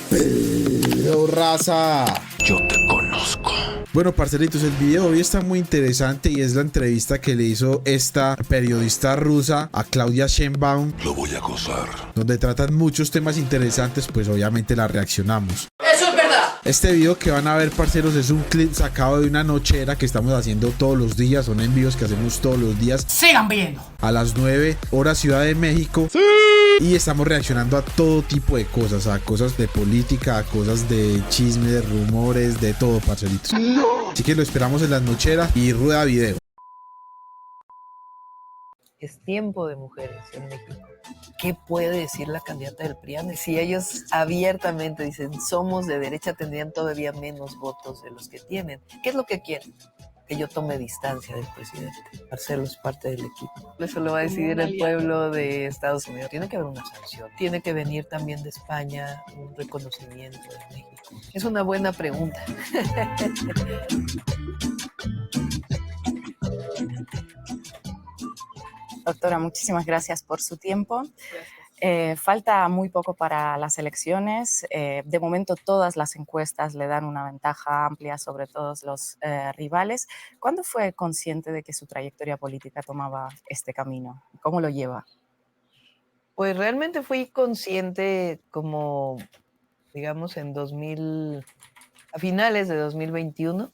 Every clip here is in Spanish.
Pero raza. Yo te conozco. Bueno, parceritos, el video de hoy está muy interesante y es la entrevista que le hizo esta periodista rusa a Claudia Sheinbaum. Lo voy a gozar. Donde tratan muchos temas interesantes, pues obviamente la reaccionamos. ¡Eso es verdad! Este video que van a ver, parceros, es un clip sacado de una nochera que estamos haciendo todos los días. Son envíos que hacemos todos los días. ¡Sigan viendo! A las 9 horas Ciudad de México. ¡Sí! Y estamos reaccionando a todo tipo de cosas, a cosas de política, a cosas de chismes, rumores, de todo, parceritos. ¡No! Así que lo esperamos en las nocheras y rueda video. Es tiempo de mujeres en México. ¿Qué puede decir la candidata del PRIAN? Si ellos abiertamente dicen somos de derecha, tendrían todavía menos votos de los que tienen. ¿Qué es lo que quieren? Que yo tome distancia del presidente. Marcelo es parte del equipo. Eso lo va a decidir el pueblo de Estados Unidos. Tiene que haber una sanción. Tiene que venir también de España un reconocimiento de México. Es una buena pregunta. Doctora, muchísimas gracias por su tiempo. Falta muy poco para las elecciones. De momento todas las encuestas le dan una ventaja amplia sobre todos los rivales. ¿Cuándo fue consciente de que su trayectoria política tomaba este camino? ¿Cómo lo lleva? Pues realmente fui consciente como, digamos, a finales de 2021.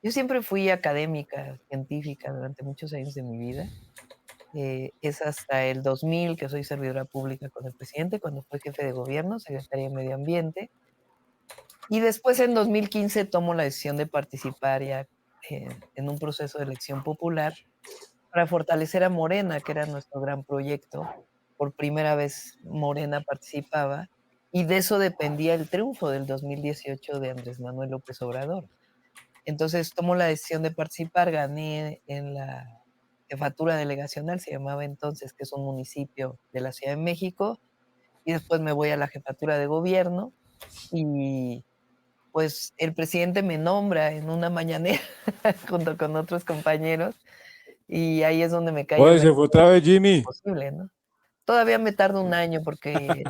Yo siempre fui académica, científica durante muchos años de mi vida. Es hasta el 2000 que soy servidora pública con el presidente, cuando fue jefe de gobierno, secretaria de Medio Ambiente. Y después en 2015 tomo la decisión de participar ya en un proceso de elección popular para fortalecer a Morena, que era nuestro gran proyecto. Por primera vez Morena participaba y de eso dependía el triunfo del 2018 de Andrés Manuel López Obrador. Entonces tomo la decisión de participar, gané en la jefatura delegacional, se llamaba entonces, que es un municipio de la Ciudad de México, y después me voy a la jefatura de gobierno y pues el presidente me nombra en una mañanera junto con otros compañeros y ahí es donde me cae Oye, se fue otra vez Jimmy. posible, ¿no? Todavía me tarda un año porque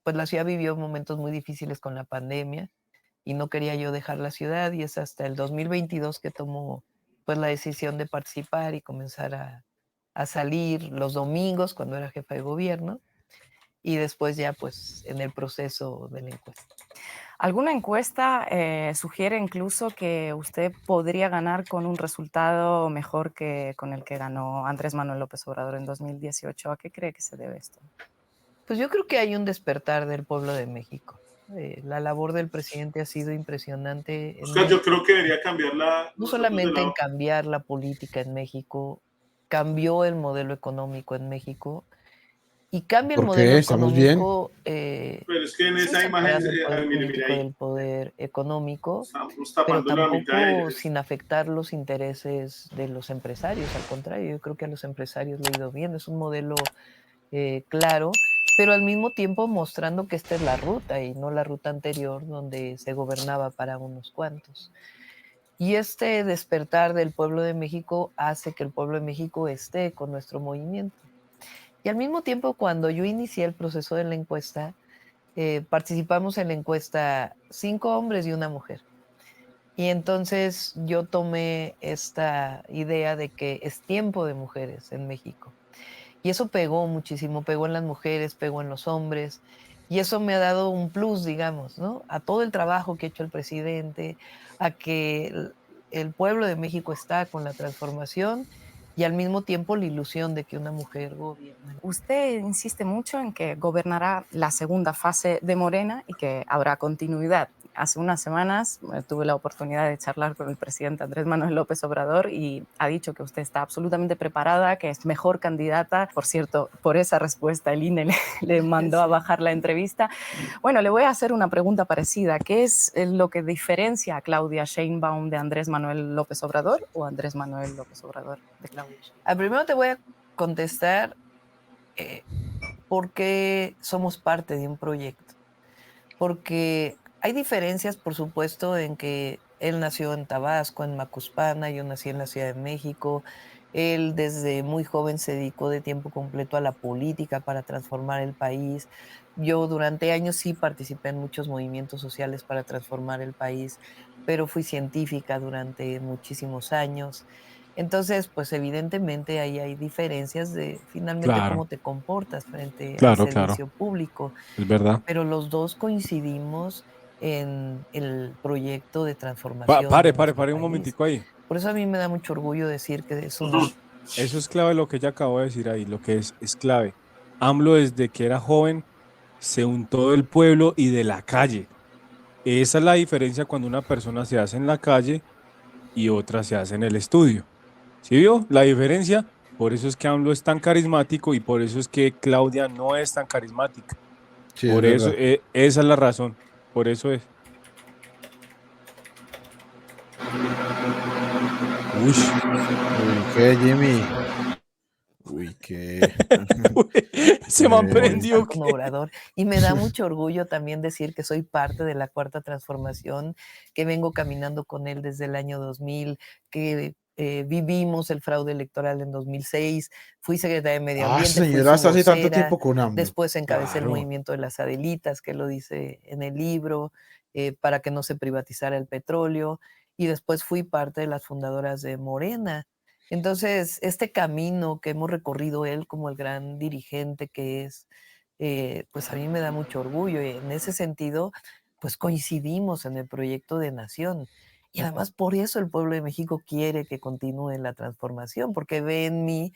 pues la ciudad vivió momentos muy difíciles con la pandemia y no quería yo dejar la ciudad y es hasta el 2022 que tomo pues la decisión de participar y comenzar a salir los domingos cuando era jefa de gobierno y después ya pues en el proceso de la encuesta. Alguna encuesta sugiere incluso que usted podría ganar con un resultado mejor que con el que ganó Andrés Manuel López Obrador en 2018. ¿A qué cree que se debe esto? Pues yo creo que hay un despertar del pueblo de México. La labor del presidente ha sido impresionante. Oscar, yo creo que debería cambiarla. No solamente en cambiar la política en México, cambió el modelo económico en México y cambia el modelo económico. Pero es que en esa imagen, mira ahí. Del poder económico, Estamos pero tapando la mitad de tampoco ellos. sin afectar los intereses de los empresarios. Al contrario, yo creo que a los empresarios le ha ido bien. Es un modelo claro, pero al mismo tiempo mostrando que esta es la ruta y no la ruta anterior donde se gobernaba para unos cuantos. Y este despertar del pueblo de México hace que el pueblo de México esté con nuestro movimiento. Y al mismo tiempo, cuando yo inicié el proceso de la encuesta, participamos en la encuesta 5 hombres y una mujer. Y entonces yo tomé esta idea de que es tiempo de mujeres en México. Y eso pegó muchísimo, pegó en las mujeres, pegó en los hombres, y eso me ha dado un plus, digamos, ¿no? A todo el trabajo que ha hecho el presidente, a que el pueblo de México está con la transformación y al mismo tiempo la ilusión de que una mujer gobierne. Usted insiste mucho en que gobernará la segunda fase de Morena y que habrá continuidad. Hace unas semanas tuve la oportunidad de charlar con el presidente Andrés Manuel López Obrador y ha dicho que usted está absolutamente preparada, que es mejor candidata. Por cierto, por esa respuesta el INE le mandó a bajar la entrevista. Bueno, le voy a hacer una pregunta parecida. ¿Qué es lo que diferencia a Claudia Sheinbaum de Andrés Manuel López Obrador o Andrés Manuel López Obrador de Claudia Sheinbaum? Primero te voy a contestar por qué somos parte de un proyecto. Porque hay diferencias, por supuesto, en que él nació en Tabasco, en Macuspana, yo nací en la Ciudad de México, Él desde muy joven se dedicó de tiempo completo a la política para transformar el país. Yo durante años sí participé en muchos movimientos sociales para transformar el país, pero fui científica durante muchísimos años. Entonces, pues evidentemente ahí hay diferencias de finalmente Claro, cómo te comportas frente al claro, claro. servicio público, Es verdad. pero los dos coincidimos en el proyecto de transformación de nuestro Pare un país. momentico ahí. Por eso a mí me da mucho orgullo decir que es una... Eso es clave lo que ella acabó de decir ahí, lo que es clave. AMLO desde que era joven se untó del pueblo y de la calle. Esa es la diferencia cuando una persona se hace en la calle y otra se hace en el estudio. ¿Sí vio la diferencia? Por eso es que AMLO es tan carismático y por eso es que Claudia no es tan carismática. Sí, es Por eso, verdad. esa es la razón. Por eso es. Uy, Uy, ¿qué, Jimmy? Uy, ¿qué? se me han Eh, prendido. con Obrador. Y me da mucho orgullo también decir que soy parte de la Cuarta Transformación, que vengo caminando con él desde el año 2000, que vivimos el fraude electoral en 2006, fui secretaria de Medio Ambiente, fui señora, su hasta hace tanto vocera, tiempo con AMLO. después encabecé el Claro. movimiento de las Adelitas, que lo dice en el libro, para que no se privatizara el petróleo, y después fui parte de las fundadoras de Morena. Entonces, este camino que hemos recorrido él como el gran dirigente que es, pues a mí me da mucho orgullo y en ese sentido, pues coincidimos en el proyecto de nación. Y además por eso el pueblo de México quiere que continúe la transformación, porque ve en mí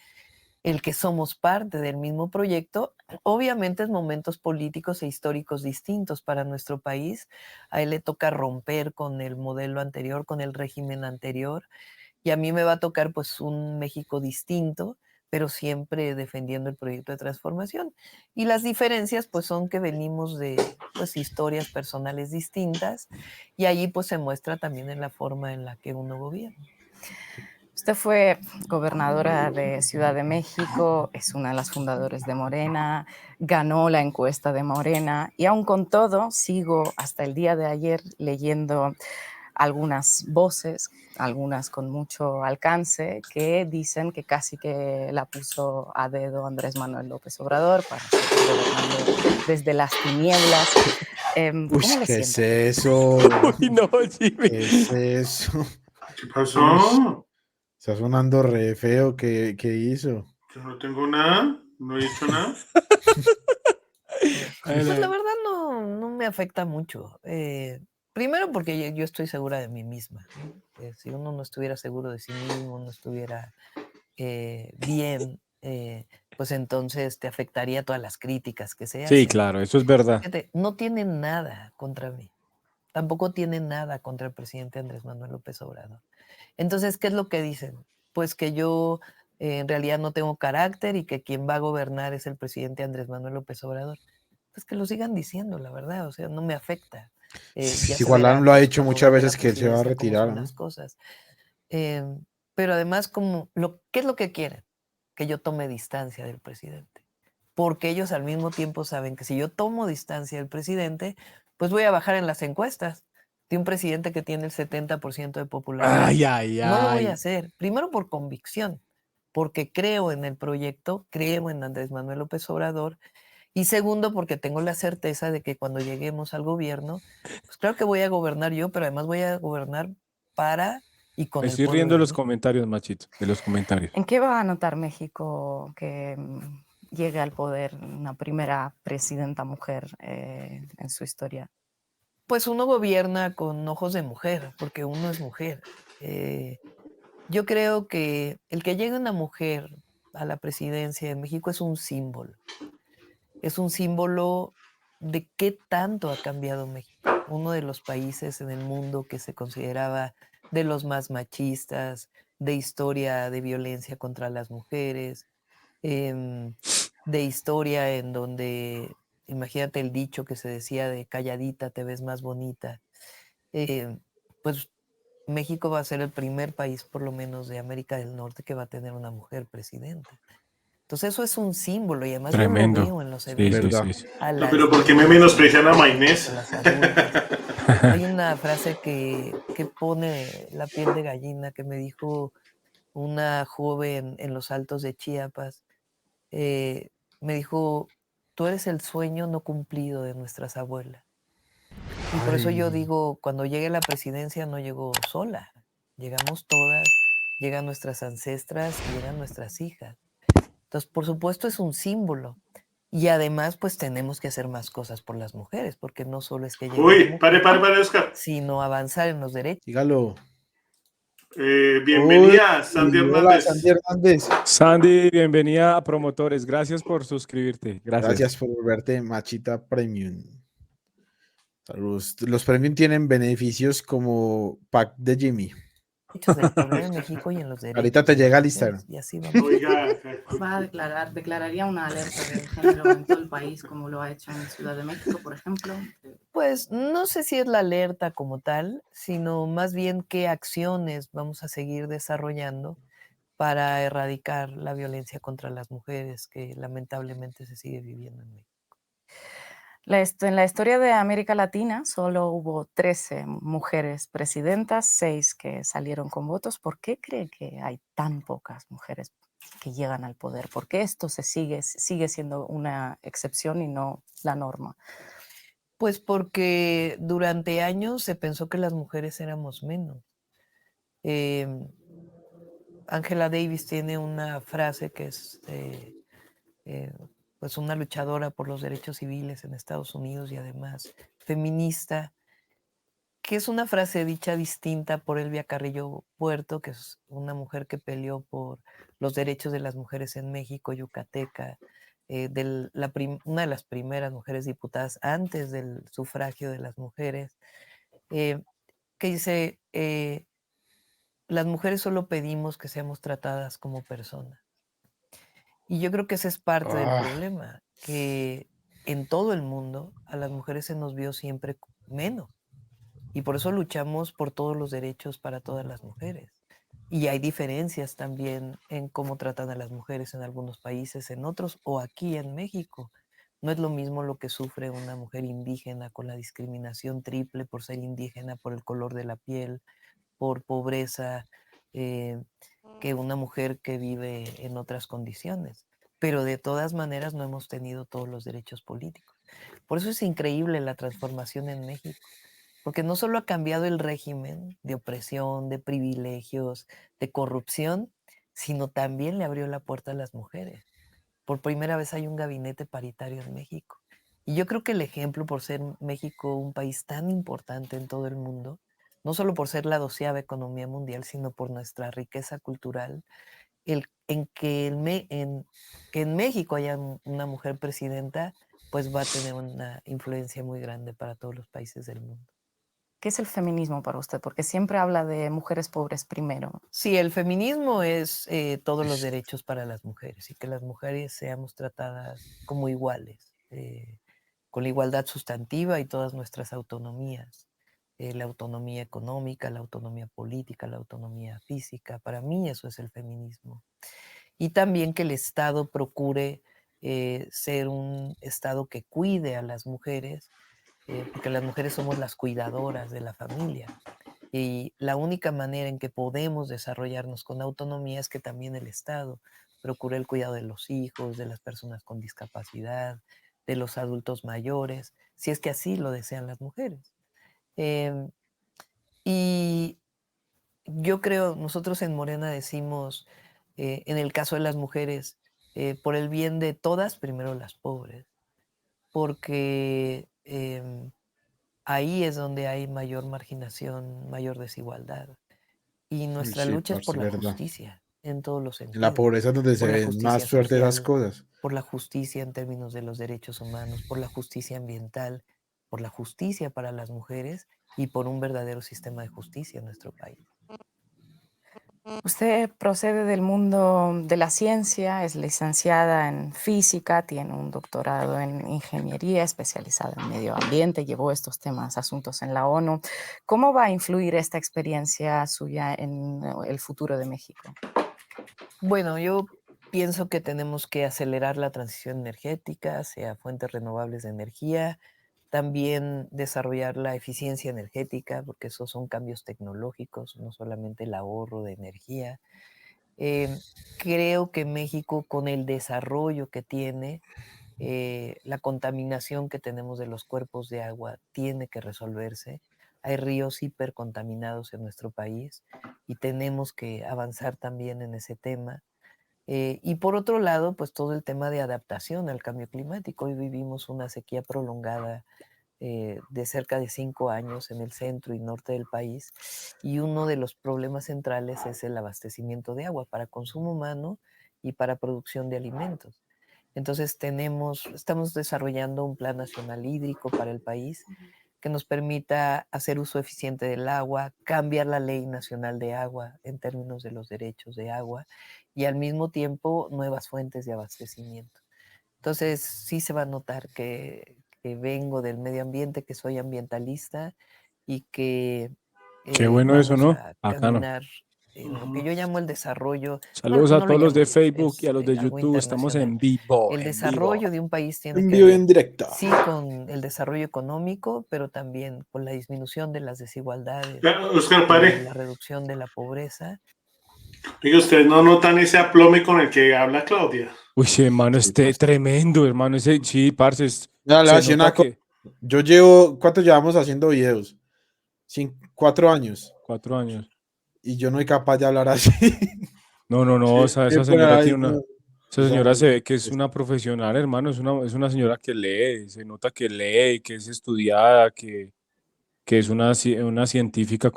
el que somos parte del mismo proyecto, obviamente en momentos políticos e históricos distintos para nuestro país. A él le toca romper con el modelo anterior, con el régimen anterior, y a mí me va a tocar pues un México distinto, pero siempre defendiendo el proyecto de transformación. Y las diferencias pues son que venimos de pues historias personales distintas y allí pues se muestra también en la forma en la que uno gobierna. Usted fue gobernadora de Ciudad de México, es una de las fundadoras de Morena, ganó la encuesta de Morena y aun con todo sigo hasta el día de ayer leyendo algunas voces, algunas con mucho alcance, que dicen que casi que la puso a dedo Andrés Manuel López Obrador para seguir gobernando desde las tinieblas. Uy, ¿Cómo le ¿qué es siente? eso? Uy, no, Jimmy. ¿Qué es eso? ¿Qué pasó? Está sonando re feo. ¿Qué hizo? Yo no tengo nada, no he dicho nada. Pues la verdad no me afecta mucho. Primero porque yo estoy segura de mí misma, ¿no? Si uno no estuviera seguro de sí mismo, no estuviera bien, pues entonces te afectaría todas las críticas que se hacen. Sí, claro, eso es verdad. Fíjate, no tienen nada contra mí. Tampoco tienen nada contra el presidente Andrés Manuel López Obrador. Entonces, ¿qué es lo que dicen? Pues que yo en realidad no tengo carácter y que quien va a gobernar es el presidente Andrés Manuel López Obrador. Pues que lo sigan diciendo, la verdad, o sea, no me afecta. Sí, Ya se igual verá lo ha pues, dicho cuando muchas gane la veces que él se va a presidencia cómo retirar, son ¿no? las cosas. Pero además, ¿qué es lo que quieren? Que yo tome distancia del presidente. Porque ellos al mismo tiempo saben que si yo tomo distancia del presidente, pues voy a bajar en las encuestas de un presidente que tiene el 70% de popularidad. Ay, ay, No lo voy a ay. hacer. Primero por convicción, porque creo en el proyecto, creo en Andrés Manuel López Obrador. Y segundo, porque tengo la certeza de que cuando lleguemos al gobierno, pues claro que voy a gobernar yo, pero además voy a gobernar para y con Me el estoy pueblo riendo de de los México. comentarios, Machito, de los comentarios. ¿En qué va a notar México que llegue al poder una primera presidenta mujer en su historia? Pues uno gobierna con ojos de mujer, porque uno es mujer. Yo creo que el que llegue una mujer a la presidencia de México es un símbolo. Es un símbolo de qué tanto ha cambiado México. Uno de los países en el mundo que se consideraba de los más machistas, de historia de violencia contra las mujeres, de historia en donde, imagínate el dicho que se decía de calladita te ves más bonita. Pues México va a ser el primer país, por lo menos de América del Norte, que va a tener una mujer presidenta. Entonces eso es un símbolo y además yo lo Tremendo. veo en los Sí, eventos. sí, ¿Verdad? sí, sí. A No, las pero ¿por qué me niñas, menosprecian a a Maynés? las adultas. Hay una frase que pone la piel de gallina que me dijo una joven en los Altos de Chiapas, me dijo, tú eres el sueño no cumplido de nuestras abuelas. Y por eso yo Ay, digo, cuando llegue la presidencia no llegó sola, llegamos todas, llegan nuestras ancestras y llegan nuestras hijas. Entonces, por supuesto, es un símbolo. Y además, pues tenemos que hacer más cosas por las mujeres, porque no solo es que llegue una Uy, mujer, pare, Oscar. sino avanzar en los derechos. dígalo. Uy, Bienvenida, Sandy hola, Sandy Hernández. Hernández. Sandy, bienvenida a Promotores. Gracias por suscribirte. Gracias. Gracias por volverte Machita Premium. Saludos. Los Premium tienen beneficios como pack de Jimmy. Del poder en México y en los derechos Ahorita te de las llega al mujeres. Instagram. Y así vamos. Oiga, Declararía una alerta de género en todo el país, como lo ha hecho en Ciudad de México, por ejemplo. Pues no sé si es la alerta como tal, sino más bien qué acciones vamos a seguir desarrollando para erradicar la violencia contra las mujeres que lamentablemente se sigue viviendo en México. En la historia de América Latina solo hubo 13 mujeres presidentas, 6 que salieron con votos. ¿Por qué cree que hay tan pocas mujeres que llegan al poder? ¿Por qué esto sigue siendo una excepción y no la norma? Pues porque durante años se pensó que las mujeres éramos menos. Angela Davis tiene una frase que es pues una luchadora por los derechos civiles en Estados Unidos y además feminista, que es una frase dicha distinta por Elvia Carrillo Puerto, que es una mujer que peleó por los derechos de las mujeres en México, yucateca, una de las primeras mujeres diputadas antes del sufragio de las mujeres, que dice, las mujeres solo pedimos que seamos tratadas como personas. Y yo creo que ese es parte del problema, que en todo el mundo a las mujeres se nos vio siempre menos. Y por eso luchamos por todos los derechos para todas las mujeres. Y hay diferencias también en cómo tratan a las mujeres en algunos países, en otros, o aquí en México. No es lo mismo lo que sufre una mujer indígena con la discriminación triple por ser indígena, por el color de la piel, por pobreza, que una mujer que vive en otras condiciones. Pero de todas maneras no hemos tenido todos los derechos políticos. Por eso es increíble la transformación en México, porque no solo ha cambiado el régimen de opresión, de privilegios, de corrupción, sino también le abrió la puerta a las mujeres. Por primera vez hay un gabinete paritario en México. Y yo creo que el ejemplo, por ser México un país tan importante en todo el mundo, no solo por ser la 12ª economía mundial, sino por nuestra riqueza cultural, que en México haya una mujer presidenta, pues va a tener una influencia muy grande para todos los países del mundo. ¿Qué es el feminismo para usted? Porque siempre habla de mujeres pobres primero. Sí, el feminismo es todos los derechos para las mujeres y que las mujeres seamos tratadas como iguales, con la igualdad sustantiva y todas nuestras autonomías, la autonomía económica, la autonomía política, la autonomía física. Para mí eso es el feminismo. Y también que el Estado procure ser un Estado que cuide a las mujeres, porque las mujeres somos las cuidadoras de la familia. Y la única manera en que podemos desarrollarnos con autonomía es que también el Estado procure el cuidado de los hijos, de las personas con discapacidad, de los adultos mayores, si es que así lo desean las mujeres. Em, y yo creo, nosotros en Morena decimos, en el caso de las mujeres, por el bien de todas, primero las pobres, porque ahí es donde hay mayor marginación, mayor desigualdad. Y Uy, nuestra sí, lucha es parce, por la verdad. justicia, en todos los En la sentidos. pobreza es donde se Por la ven más justicia fuertes esas social, cosas. por la justicia en términos de los derechos humanos, por la justicia ambiental, por la justicia para las mujeres y por un verdadero sistema de justicia en nuestro país. Usted procede del mundo de la ciencia, es licenciada en física, tiene un doctorado en ingeniería especializada en medio ambiente, llevó estos temas, asuntos en la ONU. ¿Cómo va a influir esta experiencia suya en el futuro de México? Bueno, yo pienso que tenemos que acelerar la transición energética hacia fuentes renovables de energía, también desarrollar la eficiencia energética, porque esos son cambios tecnológicos, no solamente el ahorro de energía. Creo que México, con el desarrollo que tiene, la contaminación que tenemos de los cuerpos de agua tiene que resolverse. Hay ríos hipercontaminados en nuestro país y tenemos que avanzar también en ese tema. Y por otro lado, pues todo el tema de adaptación al cambio climático. Hoy vivimos una sequía prolongada de cerca de 5 años en el centro y norte del país, y uno de los problemas centrales es el abastecimiento de agua para consumo humano y para producción de alimentos. Entonces estamos desarrollando un plan nacional hídrico para el país que nos permita hacer uso eficiente del agua, cambiar la ley nacional de agua en términos de los derechos de agua y al mismo tiempo nuevas fuentes de abastecimiento. Entonces sí se va a notar que vengo del medio ambiente, que soy ambientalista y que Qué bueno eso, vamos ¿no? a Bacano. caminar en lo que yo llamo el desarrollo. Bueno, Saludos a no lo todos los llamo de yo, Facebook y es a los de algo YouTube. Estamos internacional. en vivo, El en vivo. desarrollo de un país tiene En que vivo y ver, en directo. sí, con el desarrollo económico, pero también con la disminución de las desigualdades, Oscar, y pare. la reducción de la pobreza. Oiga, ¿ustedes no notan ese aplome con el que habla Claudia? Uy, sí, hermano, Sí, parce. tremendo, hermano. Ese, sí, parce, Mira, le voy a se decir nota una cosa. que Yo ¿cuánto llevamos haciendo videos? 4 años. 4 años. Y yo no soy capaz de hablar así. No, esa Siempre señora ahí, tiene una. no, Esa esa señora mujer, se ve que es una profesional, hermano. Es una señora que lee, se nota que lee, que es estudiada, que es una científica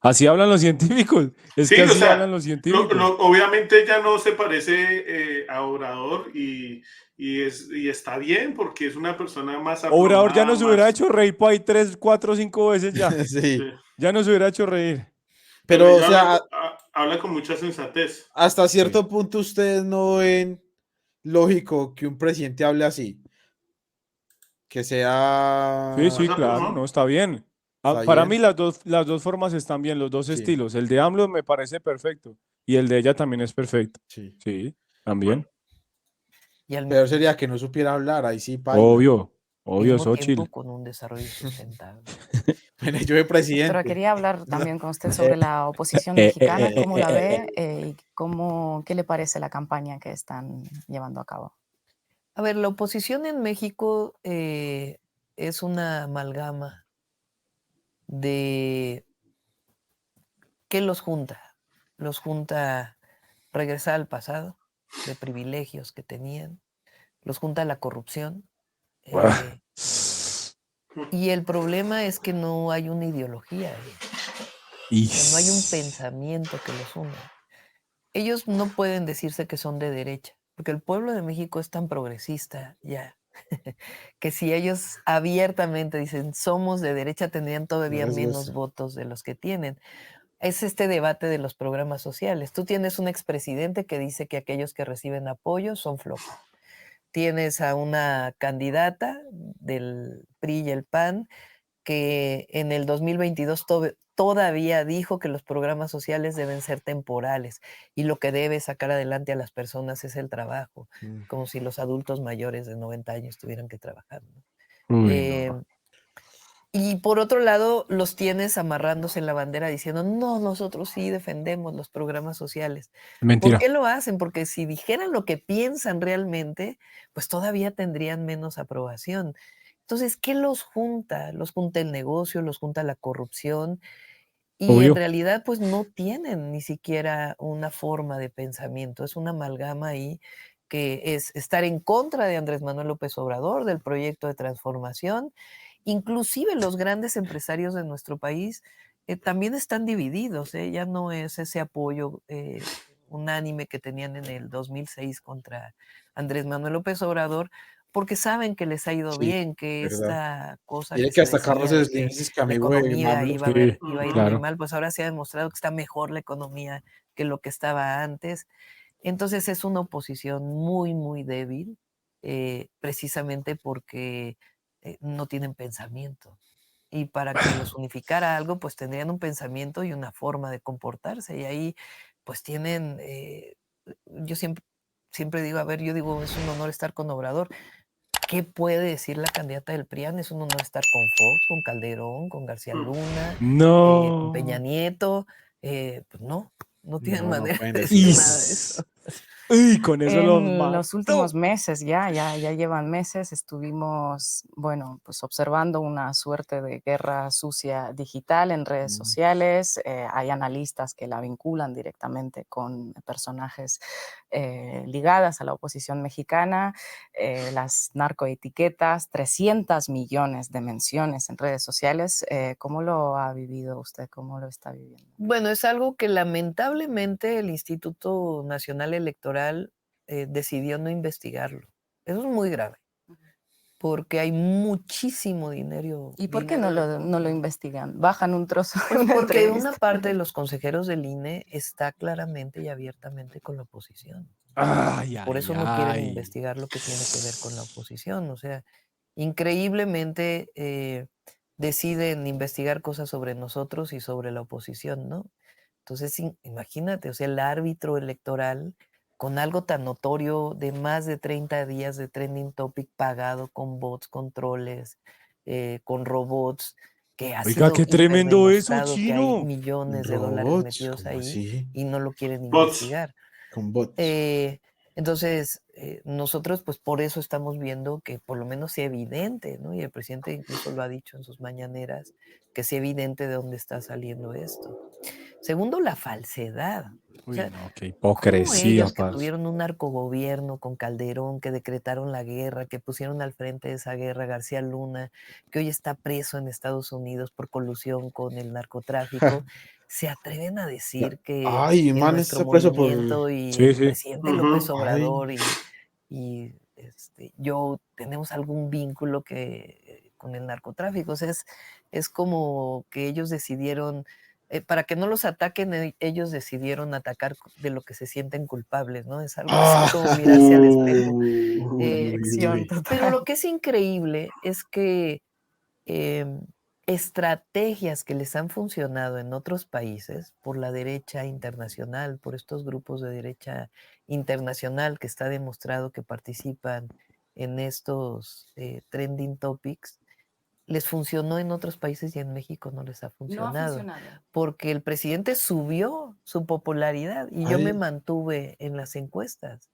así hablan los científicos. Es que Sí, o así hablan sea, los científicos. obviamente ya no se parece a Obrador y está bien porque es una persona más Obrador ya aplomada, nos hubiera más... hecho reír por ahí 3, 4, 5 veces ya. Sí. Sí. Ya nos hubiera hecho reír. Pero Pero, o ella sea, habla con mucha sensatez. hasta Sí. cierto punto ustedes no ven lógico que un presidente hable así. Que Sí, sea... sí, Pasa, pues, claro, no, ¿no? está bien. Está Para mí bien. las dos formas están bien, los dos Sí, estilos. El de AMLO me parece perfecto y el de ella también es perfecto. sí. Sí, Bueno, también. Y al Peor sería que no supiera hablar, ahí sí paila. Obvio, mismo tiempo Xochitl. con un desarrollo sustentable. Bueno, yo de Doctora, presidente. quería hablar No, también con usted sobre la oposición mexicana, cómo la ve y qué le parece la campaña que están llevando a cabo. A ver, la oposición en México es una amalgama de qué los junta. Los junta regresar al pasado, de privilegios que tenían, los junta la corrupción. Ah, Y el problema es que no hay una ideología ahí. y O sea, no hay un pensamiento que los una. Ellos no pueden decirse que son de derecha, porque el pueblo de México es tan progresista ya, que si ellos abiertamente dicen somos de derecha, tendrían todavía no les menos gusta. votos de los que tienen. Es este debate de los programas sociales. Tú tienes un expresidente que dice que aquellos que reciben apoyo son flojos. Tienes a una candidata del PRI y el PAN que en el 2022 todavía dijo que los programas sociales deben ser temporales y lo que debe sacar adelante a las personas es el trabajo, Mm. como si los adultos mayores de 90 años tuvieran que trabajar, ¿no? Uy, Eh, no. y por otro lado, los tienes amarrándose en la bandera diciendo, no, nosotros sí defendemos los programas sociales. ¿Por Mentira. qué lo hacen? Porque si dijeran lo que piensan realmente, pues todavía tendrían menos aprobación. Entonces, ¿qué los junta? Los junta el negocio, los junta la corrupción y en Obvio. realidad pues no tienen ni siquiera una forma de pensamiento. Es una amalgama ahí que es estar en contra de Andrés Manuel López Obrador, del proyecto de transformación. Inclusive los grandes empresarios de nuestro país también están divididos, ya no es ese apoyo unánime que tenían en el 2006 contra Andrés Manuel López Obrador, porque saben que les ha ido Sí, bien, que verdad. esta cosa Mire que que se hasta Carlos decía de Slim que dice que la amigo de economía AMLO. Sí, iba a ir muy claro. mal, pues ahora se ha demostrado que está mejor la economía que lo que estaba antes. Entonces es una oposición muy, muy débil, precisamente porque no tienen pensamiento. Y para que los unificara algo, pues tendrían un pensamiento y una forma de comportarse. Y ahí, pues tienen, yo siempre digo, a ver, yo digo, es un honor estar con Obrador. ¿Qué puede decir la candidata del PRIAN? Es un honor estar con Fox, con Calderón, con García Luna, con Peña No. Nieto. Pues no. No tienen No, no manera pueden de decir decir eso. nada de eso. Y con eso los En los mató. últimos meses, ya llevan meses, estuvimos, bueno, pues observando una suerte de guerra sucia digital en redes sociales. Hay analistas que la vinculan directamente con personajes ligadas a la oposición mexicana. Las narcoetiquetas, 300 millones de menciones en redes sociales. ¿Cómo lo ha vivido usted? ¿Cómo lo está viviendo? Bueno, es algo que lamentablemente el Instituto Nacional Electoral decidió no investigarlo. Eso es muy grave, porque hay muchísimo dinero. ¿Y por qué no dinero lo, no lo investigan? Bajan un trozo de Pues una porque entrevista. una parte de los consejeros del INE está claramente y abiertamente con la oposición. Ay, Por ay, eso no quieren ay. investigar lo que tiene que ver con la oposición. O sea, increíblemente deciden investigar cosas sobre nosotros y sobre la oposición, ¿no? Entonces, imagínate, o sea, el árbitro electoral con algo tan notorio de más de 30 días de trending topic pagado con bots, controles, con robots, que ha Oiga, sido qué tremendo eso, hiperdemostrado que hay chino. millones de dólares Robots, metidos ¿cómo ahí así? y no lo quieren Bots. investigar. Con bots. Entonces, nosotros pues por eso estamos viendo que por lo menos sea evidente, ¿no? Y el presidente incluso lo ha dicho en sus mañaneras, que sea evidente de dónde está saliendo esto. Segundo, la falsedad. O Uy, sea, no, qué ¿cómo hipocresía, ellos que parce. tuvieron un narcogobierno con Calderón, que decretaron la guerra, que pusieron al frente de esa guerra García Luna, que hoy está preso en Estados Unidos por colusión con el narcotráfico, se atreven a decir que Ay, en man, nuestro está preso por. movimiento y Sí, el sí. presidente López Ujú. Obrador Ay, y yo tenemos algún vínculo con el narcotráfico? O sea, es como que ellos decidieron para que no los ataquen, ellos decidieron atacar de lo que se sienten culpables, ¿no? Es algo así como mirarse al espejo. uy, Ficción uy. Pero total. lo que es increíble es que em, estrategias que les han funcionado en otros países por la derecha internacional, por estos grupos de derecha internacional que está demostrado que participan en estos trending topics, les funcionó en otros países y en México no les ha No ha funcionado, funcionado. porque el presidente subió su popularidad y yo me Ay, mantuve en las encuestas.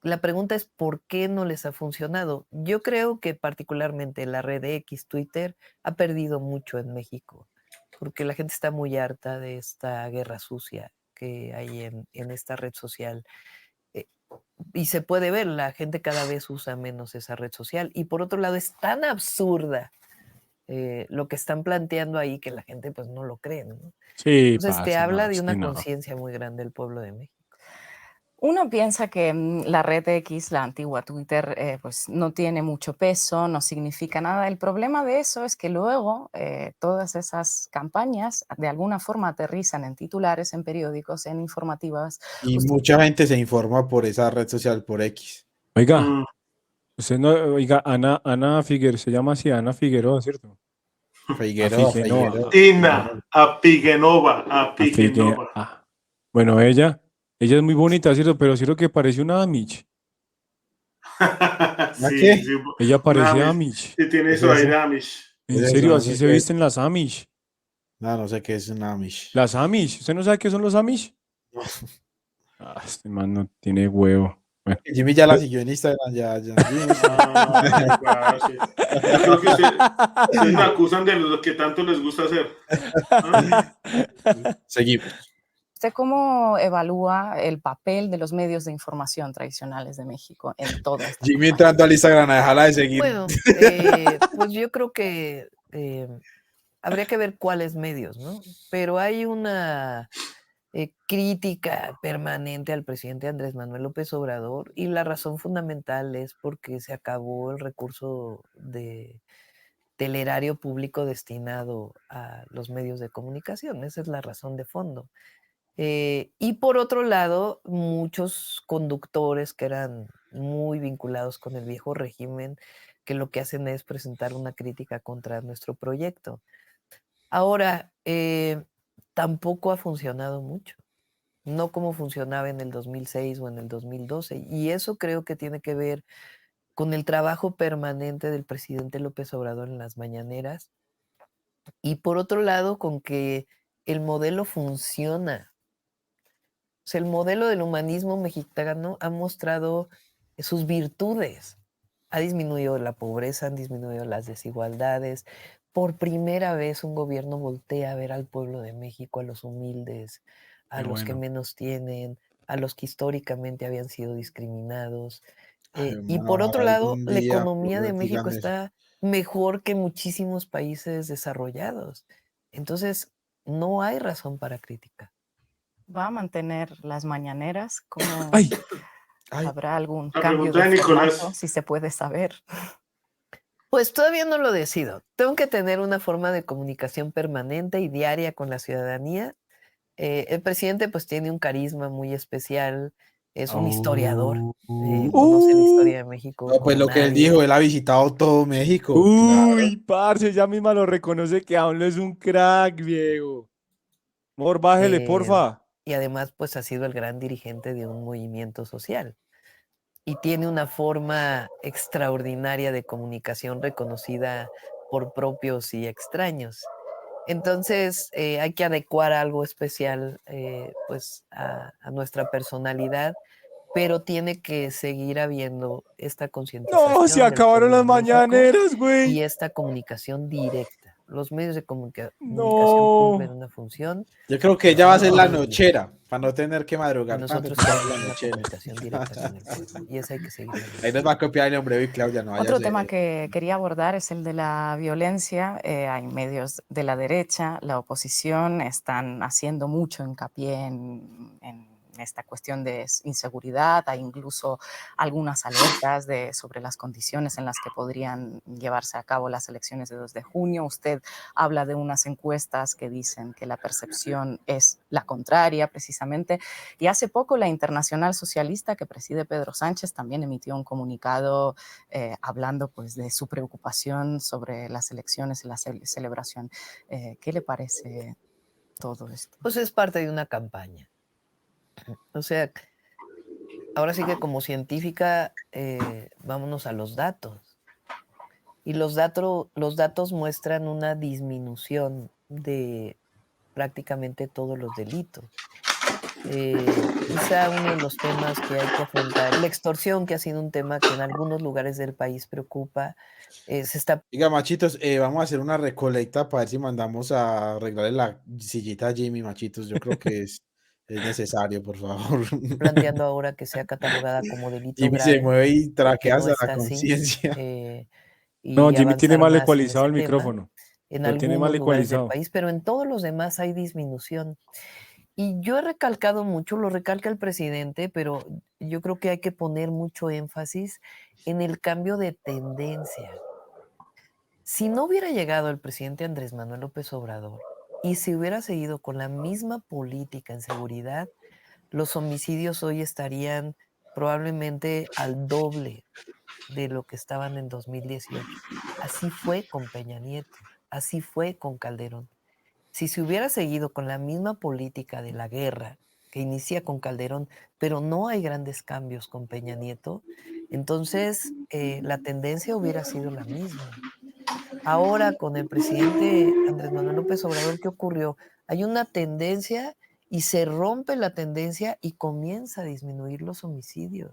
La pregunta es, ¿por qué no les ha funcionado? Yo creo que particularmente la red X, Twitter, ha perdido mucho en México, porque la gente está muy harta de esta guerra sucia que hay en esta red social. Eh, y se puede ver, la gente cada vez usa menos esa red social. Y por otro lado, es tan absurda lo que están planteando ahí que la gente pues no lo cree, ¿no? Sí, Entonces te parce, no, habla de es que una no. conciencia muy grande del pueblo de México. Uno piensa que la red X, la antigua Twitter, pues no tiene mucho peso, no significa nada. El problema de eso es que luego todas esas campañas de alguna forma aterrizan en titulares, en periódicos, en informativas. y Usted- mucha gente se informa por esa red social, por X. Oiga, Mm. usted no, oiga, Ana Figueroa, se llama así, Ana Figueroa, ¿cierto? Figueroa, Figueroa, Figueroa. Tina, Apigenova, Figue, Apigenova. Bueno, ella es muy bonita, ¿cierto? Pero cierto que parece una Amish. ¿A Sí, qué? sí, Ella un parece Amish. Amish. Sí, tiene Es su eso, aire Amish. es En eso, serio, no así sé se qué es. visten las Amish. No, no sé qué es un Amish. Las Amish. ¿Usted no sabe qué son los Amish? Este man no tiene huevo. Bueno. Jimmy ya la siguió en Instagram, ya. Jimmy. Ay, parce. Yo creo que ustedes me acusan de lo que tanto les gusta hacer. ¿Ah? Seguimos. ¿Usted cómo evalúa el papel de los medios de información tradicionales de México en toda esta Jimmy campaña? entrando al Instagram a dejarla de seguir. Bueno, pues yo creo que habría que ver cuáles medios, ¿no? Pero hay una crítica permanente al presidente Andrés Manuel López Obrador y la razón fundamental es porque se acabó el recurso del erario público destinado a los medios de comunicación. Esa es la razón de fondo. Y por otro lado, muchos conductores que eran muy vinculados con el viejo régimen, que lo que hacen es presentar una crítica contra nuestro proyecto. Ahora, tampoco ha funcionado mucho, no como funcionaba en el 2006 o en el 2012, y eso creo que tiene que ver con el trabajo permanente del presidente López Obrador en las mañaneras, y por otro lado, con que el modelo funciona O sea, el modelo del humanismo mexicano ha mostrado sus virtudes. Ha disminuido la pobreza, han disminuido las desigualdades. Por primera vez un gobierno voltea a ver al pueblo de México, a los humildes, a Qué los que bueno. menos tienen, a los que históricamente habían sido discriminados. Ay, Y hermano, por otro ojalá lado, algún la día economía de México digan eso. está mejor que muchísimos países desarrollados. Entonces, no hay razón para criticar. ¿Va a mantener las mañaneras? ¿Cómo ¡Ay! Ay, habrá algún La cambio pregunta de de formato, Nicolás. si se puede saber? Pues todavía no lo decido. Tengo que tener una forma de comunicación permanente y diaria con la ciudadanía. El presidente pues tiene un carisma muy especial, es un historiador, conoce la historia de México no, pues como lo que él nadie. dijo, él ha visitado todo México, claro. Parce, ya misma lo reconoce que AMLO es un crack, viejo. Mor, bájele, eh, porfa. y además pues ha sido el gran dirigente de un movimiento social y tiene una forma extraordinaria de comunicación reconocida por propios y extraños. Entonces hay que adecuar algo especial pues a nuestra personalidad, pero tiene que seguir habiendo esta No, se concientización del acabaron pueblo las de México mañaneras, güey. y esta comunicación directa. Los medios de comunicación cumplen No. una función Yo creo que y ella va a tienen ser que la seguir bien. nochera, para no tener que Y madrugar tanto, nosotros pues hace la tenemos una nochera. comunicación directa con el pueblo y esa hay que seguirla Ahí nos manteniendo. va a copiar el hombre y Claudia, no vaya a Otro tema ser. que quería abordar es el de la violencia. Hay medios de la derecha, la oposición, están haciendo mucho hincapié en esta cuestión de inseguridad. Hay incluso algunas alertas sobre las condiciones en las que podrían llevarse a cabo las elecciones de 2 de junio. Usted habla de unas encuestas que dicen que la percepción es la contraria, precisamente. Y hace poco la Internacional Socialista, que preside Pedro Sánchez, también emitió un comunicado hablando pues de su preocupación sobre las elecciones y la celebración. ¿Qué le parece todo esto? Pues es parte de una campaña. O sea, ahora sí que como científica, vámonos a los datos. Y los datos muestran una disminución de prácticamente todos los delitos. Quizá uno de los temas que hay que afrontar, la extorsión, que ha sido un tema que en algunos lugares del país preocupa, se está Diga, machitos, vamos a hacer una recolecta para ver si mandamos a arreglarle la sillita a Jimmy, machitos. Yo creo que es necesario, por favor. planteando ahora que sea catalogada como delito Jimmy se grave, mueve y porque traquea no hasta la está así, conciencia. No, y Jimmy tiene avanzar mal más en ecualizado ese el tema micrófono. en Lo tiene mal algunos lugares del ecualizado. país, pero en todos los demás hay disminución. Y yo he recalcado mucho, lo recalca el presidente, pero yo creo que hay que poner mucho énfasis en el cambio de tendencia. Si no hubiera llegado el presidente Andrés Manuel López Obrador y se hubiera seguido con la misma política en seguridad, los homicidios hoy estarían probablemente al doble de lo que estaban en 2018. Así fue con Peña Nieto, así fue con Calderón. Si se hubiera seguido con la misma política de la guerra que inicia con Calderón, pero no hay grandes cambios con Peña Nieto, entonces la tendencia hubiera sido la misma. Ahora con el presidente Andrés Manuel López Obrador, ¿qué ocurrió? Hay una tendencia y se rompe la tendencia y comienza a disminuir los homicidios.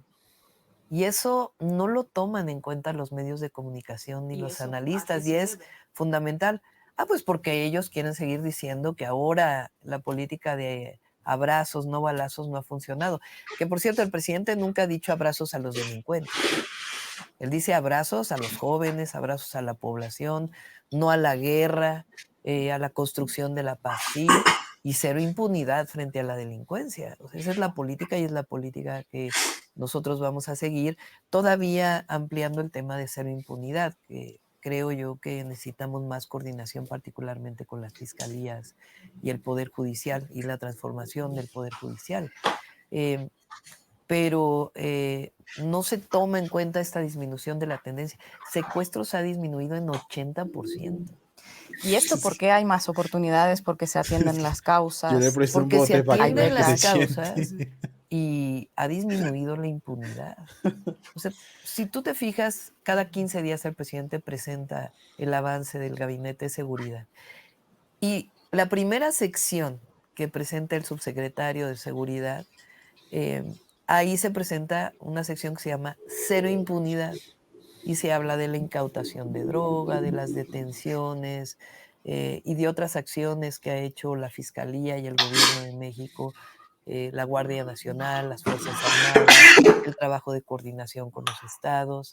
Y eso no lo toman en cuenta los medios de comunicación ni los analistas y es fundamental. Pues porque ellos quieren seguir diciendo que ahora la política de abrazos, no balazos, no ha funcionado. Que por cierto, el presidente nunca ha dicho abrazos a los delincuentes. Él dice abrazos a los jóvenes, abrazos a la población, no a la guerra, a la construcción de la paz, sí, y cero impunidad frente a la delincuencia. O sea, esa es la política y es la política que nosotros vamos a seguir, todavía ampliando el tema de cero impunidad, que creo yo que necesitamos más coordinación, particularmente con las fiscalías y el Poder Judicial y la transformación del Poder Judicial. Pero no se toma en cuenta esta disminución de la tendencia. Secuestros ha disminuido en 80%. ¿Y esto por qué hay más oportunidades? ¿Porque se atienden las Yo le causas? presto un Porque se bote para que Hay vea atienden que se las becas. causas siente. y ha disminuido la impunidad. O sea, si tú te fijas, cada 15 días el presidente presenta el avance del Gabinete de Seguridad. Y la primera sección que presenta el subsecretario de Seguridad, ahí se presenta una sección que se llama Cero Impunidad y se habla de la incautación de droga, de las detenciones y de otras acciones que ha hecho la Fiscalía y el Gobierno de México, la Guardia Nacional, las Fuerzas Armadas, el trabajo de coordinación con los estados.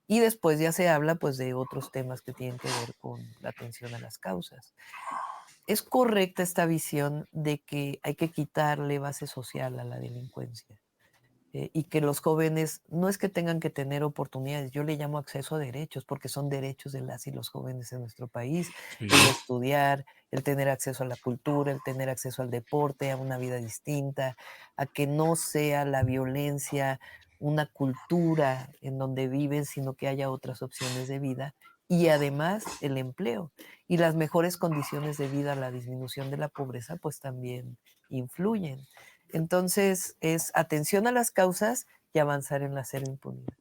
Y después ya se habla pues de otros temas que tienen que ver con la atención a las causas. Es correcta esta visión de que hay que quitarle base social a la delincuencia y que los jóvenes no es que tengan que tener oportunidades, yo le llamo acceso a derechos, porque son derechos de las y los jóvenes en nuestro país, Sí. el estudiar, el tener acceso a la cultura, el tener acceso al deporte, a una vida distinta, a que no sea la violencia una cultura en donde viven, sino que haya otras opciones de vida y además el empleo y las mejores condiciones de vida, la disminución de la pobreza, pues también influyen. Entonces, es atención a las causas y avanzar en la cero impunidad.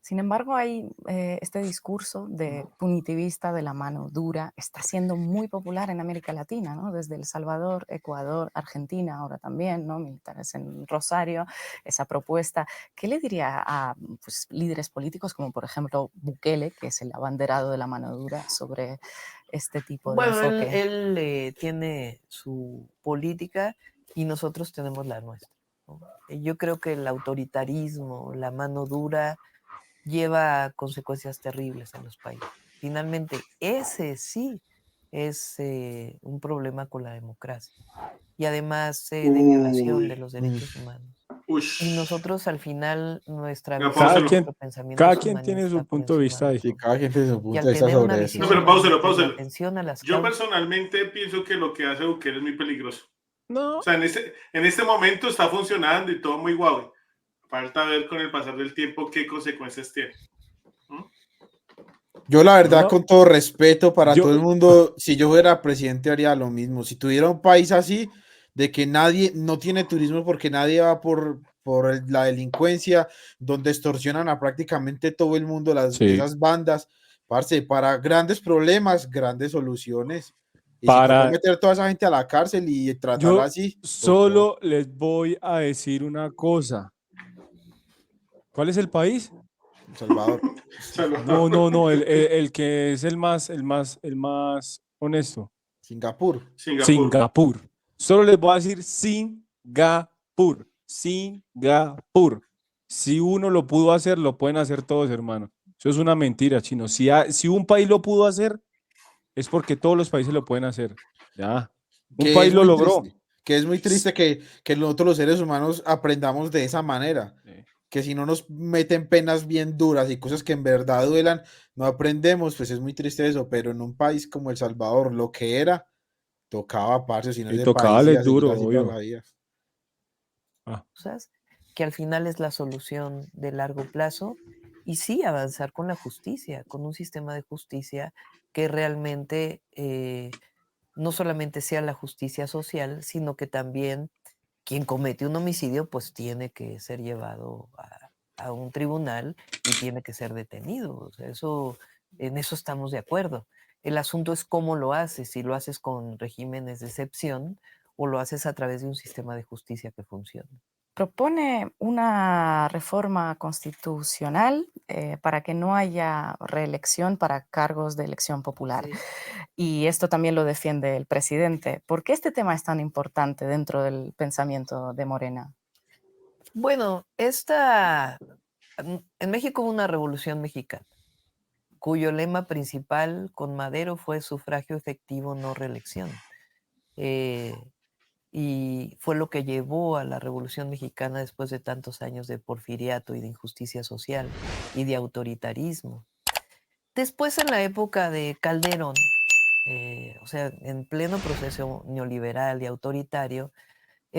Sin embargo, hay este discurso de punitivista de la mano dura, está siendo muy popular en América Latina, ¿no? Desde El Salvador, Ecuador, Argentina, ahora también, ¿no? Militares en Rosario, esa propuesta. ¿Qué le diría a pues, líderes políticos como por ejemplo Bukele, que es el abanderado de la mano dura, sobre este tipo de Bueno, enfoque? él tiene su política y nosotros tenemos la nuestra, ¿no? Yo creo que el autoritarismo, la mano dura, lleva consecuencias terribles en los países. Finalmente, ese sí es un problema con la democracia y además de violación de Uy, los Mm. derechos humanos. uy. Y nosotros al final nuestra Venga, visión, Cada páuselo. quien, nuestro pensamiento cada es quien tiene humanista su por punto de encima vista de ahí. Sí, todo. cada gente tiene su Y punto al de vista tener una sobre eso. No, visión pero páuselo, humanista y de páuselo. atención a las Yo causas, personalmente pienso que lo que hace Bukele es muy peligroso. O No, sea, en este momento está funcionando y todo muy guau. Falta ver con el pasar del tiempo qué consecuencias tiene. ¿Mm? Yo la verdad, no, con todo respeto para yo, todo el mundo, si yo fuera presidente haría lo mismo. Si tuviera un país así, de que nadie, no tiene turismo porque nadie va por la delincuencia, donde extorsionan a prácticamente todo el mundo sí, esas bandas, parce, para grandes problemas, grandes soluciones. Y si tocó para, meter toda esa gente a la cárcel y tratarla yo así, tocó. solo les voy a decir una cosa. ¿Cuál es el país? El Salvador, No, no, no, el que es el más honesto. Singapur. Singapur. Singapur. Solo les voy a decir Singapur. Singapur. Si uno lo pudo hacer, lo pueden hacer todos, hermano. Eso es una mentira, chino. Si un país lo pudo hacer, es porque todos los países lo pueden hacer. Ya. Un Que país es lo muy logró. triste, que es muy triste que nosotros los seres humanos aprendamos de esa manera, Sí. que si no nos meten penas bien duras y cosas que en verdad duelan, no aprendemos, pues es muy triste eso, pero en un país como El Salvador, lo que era, tocaba, parce, si no Sí, ese país tocaba iba a seguir duro, así toda la obvio. vida. Ah, que al final es la solución de largo plazo, y sí avanzar con la justicia, con un sistema de justicia que realmente no solamente sea la justicia social, sino que también quien comete un homicidio pues tiene que ser llevado a un tribunal y tiene que ser detenido. O sea, en eso estamos de acuerdo. El asunto es cómo lo haces, si lo haces con regímenes de excepción o lo haces a través de un sistema de justicia que funcione. Propone una reforma constitucional para que no haya reelección para cargos de elección popular. Sí. Y esto también lo defiende el presidente. ¿Por qué este tema es tan importante dentro del pensamiento de Morena? Bueno, en México hubo una revolución mexicana, cuyo lema principal con Madero fue sufragio efectivo, no reelección. Eh, y fue lo que llevó a la Revolución Mexicana después de tantos años de porfiriato y de injusticia social y de autoritarismo. Después, en la época de Calderón, o sea, en pleno proceso neoliberal y autoritario,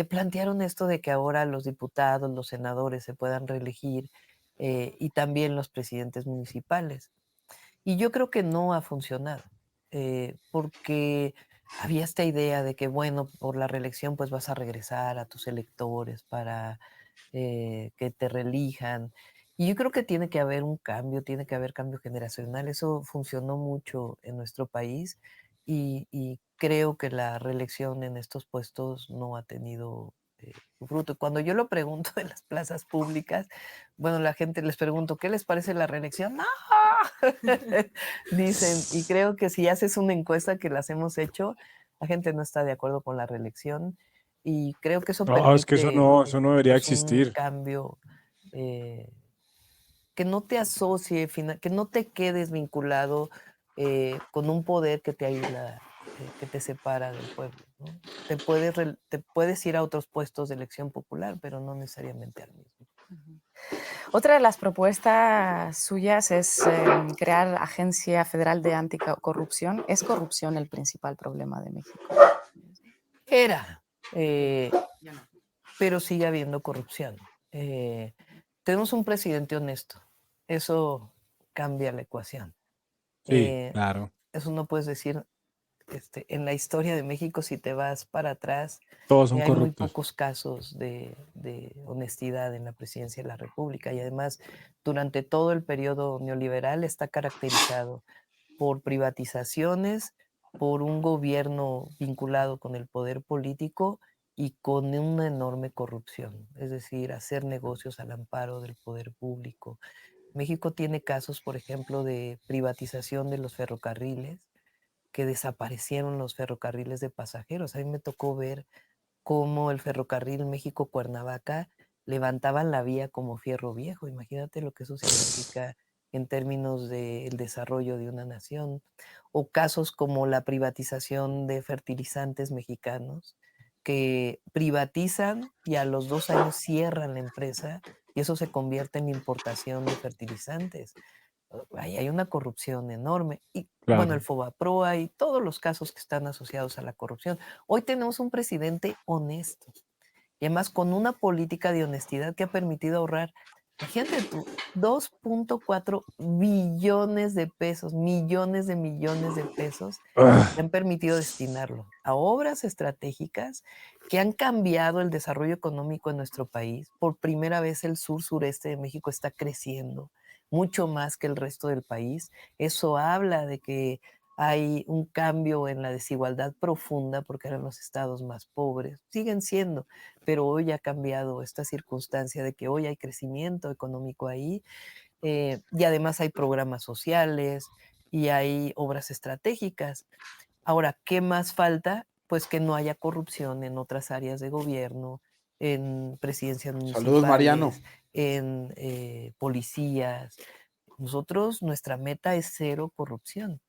plantearon esto de que ahora los diputados, los senadores se puedan reelegir y también los presidentes municipales. Y yo creo que no ha funcionado, porque había esta idea de que, bueno, por la reelección pues vas a regresar a tus electores para que te reelijan. Y yo creo que tiene que haber un cambio, tiene que haber cambio generacional. Eso funcionó mucho en nuestro país y creo que la reelección en estos puestos no ha tenido su fruto. Cuando yo lo pregunto en las plazas públicas, bueno, la gente les pregunto, ¿qué les parece la reelección? ¡No! Dicen, y creo que si haces una encuesta que las hemos hecho, la gente no está de acuerdo con la reelección y creo que eso No, es que permite eso no debería pues, un existir. cambio eh, que no te asocie, que no te quedes vinculado con un poder que te aísla, que te separa del pueblo, ¿no? Te puedes ir a otros puestos de elección popular, pero no necesariamente al mismo. Otra de las propuestas suyas es crear Agencia Federal de Anticorrupción. ¿Es corrupción el principal problema de México? Era, pero sigue habiendo corrupción. Tenemos un presidente honesto. Eso cambia la ecuación. Sí, claro. Eso no puedes decir en la historia de México, si te vas para atrás, Todos son hay muy corruptos. pocos casos de honestidad en la presidencia de la República y además durante todo el periodo neoliberal está caracterizado por privatizaciones, por un gobierno vinculado con el poder político y con una enorme corrupción, es decir, hacer negocios al amparo del poder público. México tiene casos, por ejemplo, de privatización de los ferrocarriles, que desaparecieron los ferrocarriles de pasajeros. A mí me tocó ver cómo el ferrocarril México-Cuernavaca levantaban la vía como fierro viejo. Imagínate lo que eso significa en términos del desarrollo de una nación. O casos como la privatización de fertilizantes mexicanos, que privatizan y a los 2 años cierran la empresa y eso se convierte en importación de fertilizantes. Ahí hay una corrupción enorme. Y bueno, el Claro. Fobaproa y todos los casos que están asociados a la corrupción. Hoy tenemos un presidente honesto y además con una política de honestidad que ha permitido ahorrar, fíjate tú, 2.4 billones de pesos, millones de pesos, que han permitido destinarlo a obras estratégicas que han cambiado el desarrollo económico en nuestro país. Por primera vez el sur-sureste de México está creciendo mucho más que el resto del país. Eso habla de que hay un cambio en la desigualdad profunda porque eran los estados más pobres. Siguen siendo, pero hoy ha cambiado esta circunstancia de que hoy hay crecimiento económico ahí y además hay programas sociales y hay obras estratégicas. Ahora, ¿qué más falta? Pues que no haya corrupción en otras áreas de gobierno, en presidencias Saludos, Mariano. municipales, en policías. Nosotros, nuestra meta es cero corrupción.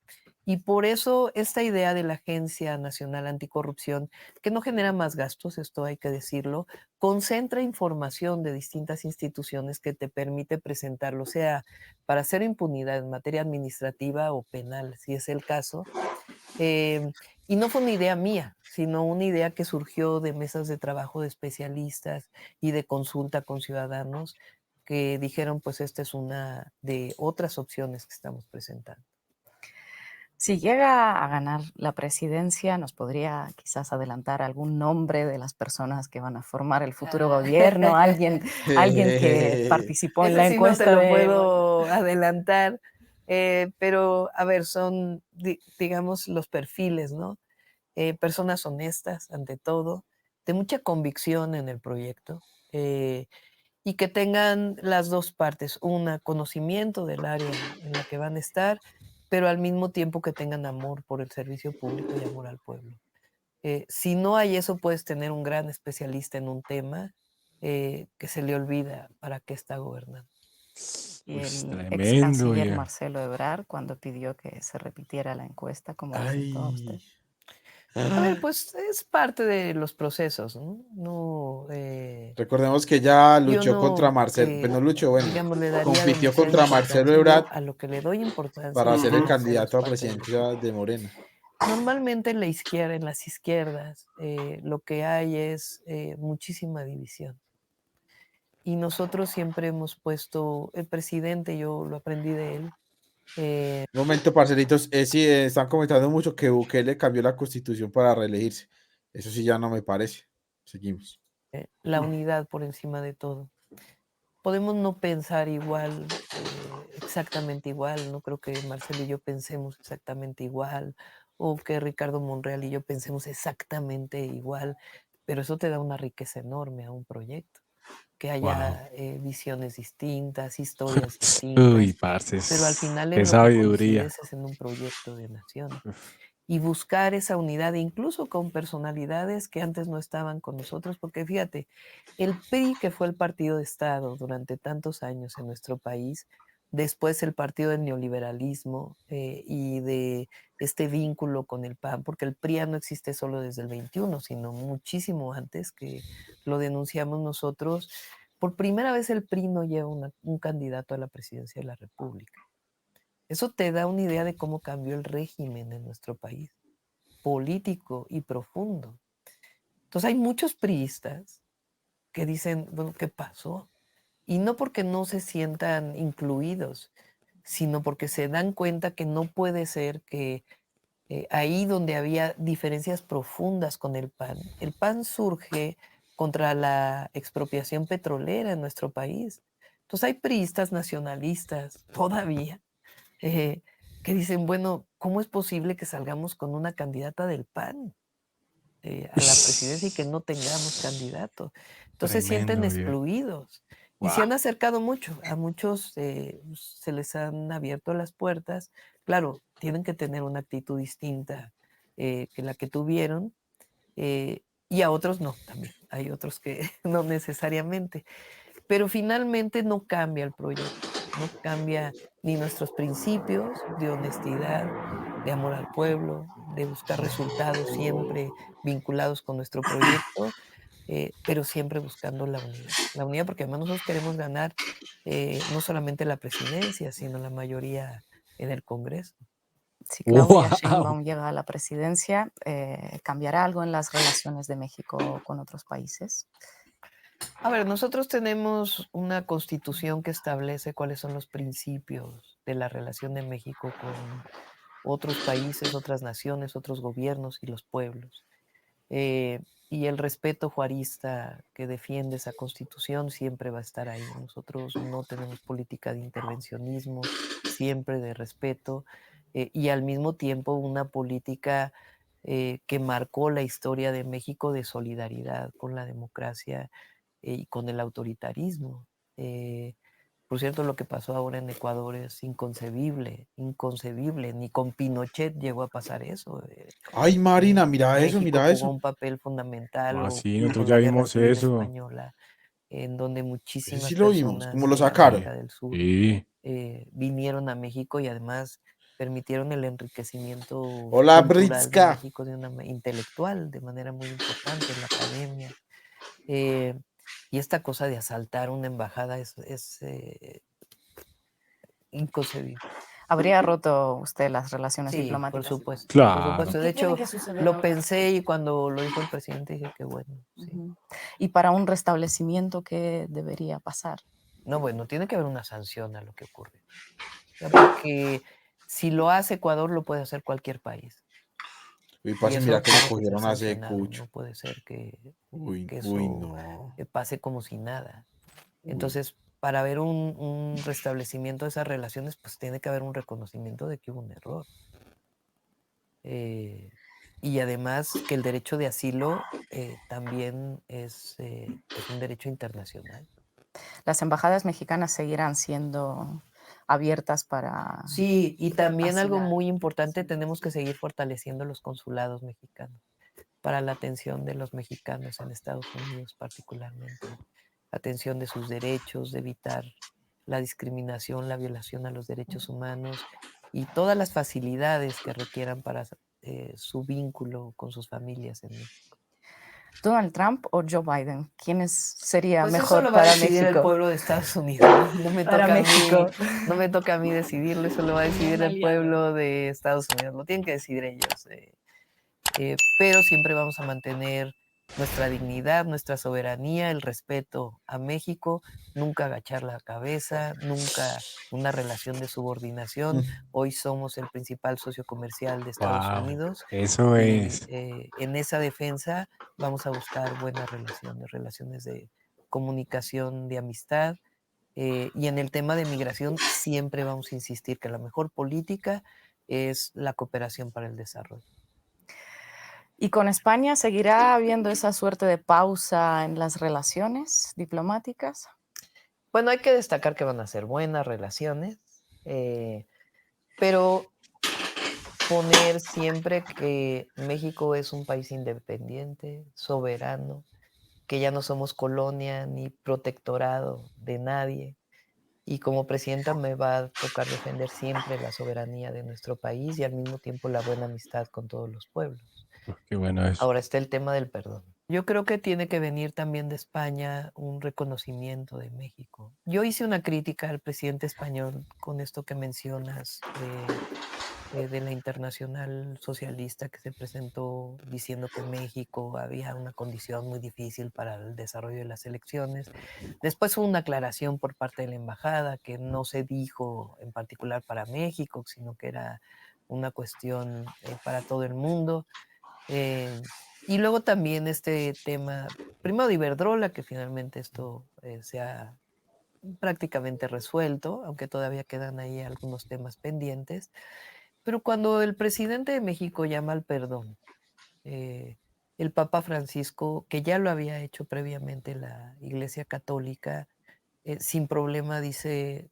Y por eso esta idea de la Agencia Nacional Anticorrupción, que no genera más gastos, esto hay que decirlo, concentra información de distintas instituciones que te permite presentarlo, sea para hacer impunidad en materia administrativa o penal, si es el caso. Y no fue una idea mía, sino una idea que surgió de mesas de trabajo de especialistas y de consulta con ciudadanos que dijeron, pues esta es una de otras opciones que estamos presentando. Si llega a ganar la presidencia, ¿nos podría quizás adelantar algún nombre de las personas que van a formar el futuro gobierno? ¿Alguien que participó en la Ese sí no te encuesta lo de... puedo adelantar, pero a ver, son, digamos, los perfiles, ¿no? Personas honestas, ante todo, de mucha convicción en el proyecto y que tengan las dos partes, una, conocimiento del área en la que van a estar, pero al mismo tiempo que tengan amor por el servicio público y amor al pueblo. Si no hay eso, puedes tener un gran especialista en un tema que se le olvida para qué está gobernando. Y Pues el ex tremendo, canciller viejo. Marcelo Ebrard, cuando pidió que se repitiera la encuesta, ¿cómo lo sentó a usted? A ver, pues es parte de los procesos, ¿no? Recordemos que ya Yo luchó contra Marcelo, pues no luchó, bueno, digamos, le daría compitió demasiada contra Marcelo importancia. Ebrard Yo a lo que le doy importancia para ser el es a los candidato a partidos. presidencia de Morena. Normalmente en la izquierda, en las izquierdas, lo que hay es muchísima división. Y nosotros siempre hemos puesto, el presidente, yo lo aprendí de él. Un momento, parceritos, sí, están comentando mucho que Bukele cambió la constitución para reelegirse. Eso sí ya no me parece. Seguimos. La unidad por encima de todo. Podemos no pensar igual, exactamente igual, no creo que Marcelo y yo pensemos exactamente igual, o que Ricardo Monreal y yo pensemos exactamente igual, pero eso te da una riqueza enorme a un proyecto, que Wow. haya visiones distintas, historias Uy, distintas, parce, pero al final qué en lo que sabiduría. coincides es en un proyecto de nación. Uf. Y buscar esa unidad, incluso con personalidades que antes no estaban con nosotros, porque fíjate, el PRI, que fue el partido de Estado durante tantos años en nuestro país, después el partido del neoliberalismo y de este vínculo con el PAN, porque el PRI ya no existe solo desde el 21, sino muchísimo antes, que lo denunciamos nosotros. Por primera vez el PRI no lleva un candidato a la presidencia de la República. Eso te da una idea de cómo cambió el régimen en nuestro país, político y profundo. Entonces hay muchos priistas que dicen, bueno, ¿qué pasó? Y no porque no se sientan incluidos, sino porque se dan cuenta que no puede ser que ahí donde había diferencias profundas con el PAN surge contra la expropiación petrolera en nuestro país. Entonces hay priistas nacionalistas todavía que dicen, bueno, ¿cómo es posible que salgamos con una candidata del PAN a la presidencia y que no tengamos candidato? Entonces se sienten Tremendo, viejo. excluidos. Y se Wow. han acercado mucho, a muchos se les han abierto las puertas. Claro, tienen que tener una actitud distinta que la que tuvieron, y a otros no, también. Hay otros que no necesariamente. Pero finalmente no cambia el proyecto, no cambia ni nuestros principios de honestidad, de amor al pueblo, de buscar resultados siempre vinculados con nuestro proyecto, pero siempre buscando la unidad. La unidad porque además nosotros queremos ganar no solamente la presidencia, sino la mayoría en el Congreso. Si Claudia Wow. Sheinbaum llega a la presidencia, ¿cambiará algo en las relaciones de México con otros países? A ver, nosotros tenemos una constitución que establece cuáles son los principios de la relación de México con otros países, otras naciones, otros gobiernos y los pueblos. Y el respeto juarista que defiende esa constitución siempre va a estar ahí. Nosotros no tenemos política de intervencionismo, siempre de respeto, y al mismo tiempo una política que marcó la historia de México de solidaridad con la democracia y con el autoritarismo. Por cierto, lo que pasó ahora en Ecuador es inconcebible, inconcebible. Ni con Pinochet llegó a pasar eso. Ay, Marina, mira eso, México mira jugó eso. un papel fundamental Ah, o sí, nosotros con ya la Guerra vimos Civil eso. Española, en donde Ese sí muchísimas lo vimos, cómo personas lo de sacaron. América del Sur Sí. vinieron a México y además permitieron el enriquecimiento Hola, cultural de Britska. México intelectual de manera muy importante en la academia. Y esta cosa de asaltar una embajada es inconcebible. ¿Habría roto usted las relaciones Sí, por diplomáticas? supuesto, por Claro. supuesto. De ¿Qué tiene hecho, que suceder lo ahora? pensé y cuando lo dijo el presidente dije que bueno, sí. Ujú. Y para un restablecimiento, ¿qué debería pasar? No, bueno, tiene que haber una sanción a lo que ocurre. O sea, porque si lo hace Ecuador, lo puede hacer cualquier país. Uy, Y parce, eso mira cómo tiene que ser cogieron a ese sancionado. cucho. No puede ser que Uy, uy, eso no. pase como si nada. Uy. Entonces, para ver un restablecimiento de esas relaciones, pues tiene que haber un reconocimiento de que hubo un error. Y además que el derecho de asilo también es un derecho internacional. ¿Las embajadas mexicanas seguirán siendo abiertas para Sí, y también algo asilar? muy importante, tenemos que seguir fortaleciendo los consulados mexicanos para la atención de los mexicanos en Estados Unidos particularmente. Atención de sus derechos, de evitar la discriminación, la violación a los derechos humanos y todas las facilidades que requieran para su vínculo con sus familias en México. ¿Donald Trump o Joe Biden? ¿Quién sería Pues eso mejor lo va a para decidir el México? pueblo de Estados Unidos. No me Para toca a México. mí, no me toca a mí decidirlo, eso lo va a decidir el pueblo de Estados Unidos. Lo tienen que decidir ellos. Pero siempre vamos a mantener nuestra dignidad, nuestra soberanía, el respeto a México, nunca agachar la cabeza, nunca una relación de subordinación. Hoy somos el principal socio comercial de Estados Wow. Unidos Eso y es. en esa defensa vamos a buscar buenas relaciones de comunicación, de amistad. Y en el tema de migración siempre vamos a insistir que la mejor política es la cooperación para el desarrollo. ¿Y con España seguirá habiendo esa suerte de pausa en las relaciones diplomáticas? Bueno, hay que destacar que van a ser buenas relaciones, pero poner siempre que México es un país independiente, soberano, que ya no somos colonia ni protectorado de nadie. Y como presidenta me va a tocar defender siempre la soberanía de nuestro país y al mismo tiempo la buena amistad con todos los pueblos. Qué bueno eso. Ahora está el tema del perdón. Yo creo que tiene que venir también de España un reconocimiento de México. Yo hice una crítica al presidente español con esto que mencionas de la Internacional Socialista que se presentó diciendo que México había una condición muy difícil para el desarrollo de las elecciones. Después hubo una aclaración por parte de la embajada que no se dijo en particular para México, sino que era una cuestión para todo el mundo. Y luego también este tema, primero de Iberdrola, que finalmente esto se ha prácticamente resuelto, aunque todavía quedan ahí algunos temas pendientes. Pero cuando el presidente de México llama al perdón, el Papa Francisco, que ya lo había hecho previamente la Iglesia Católica, sin problema dice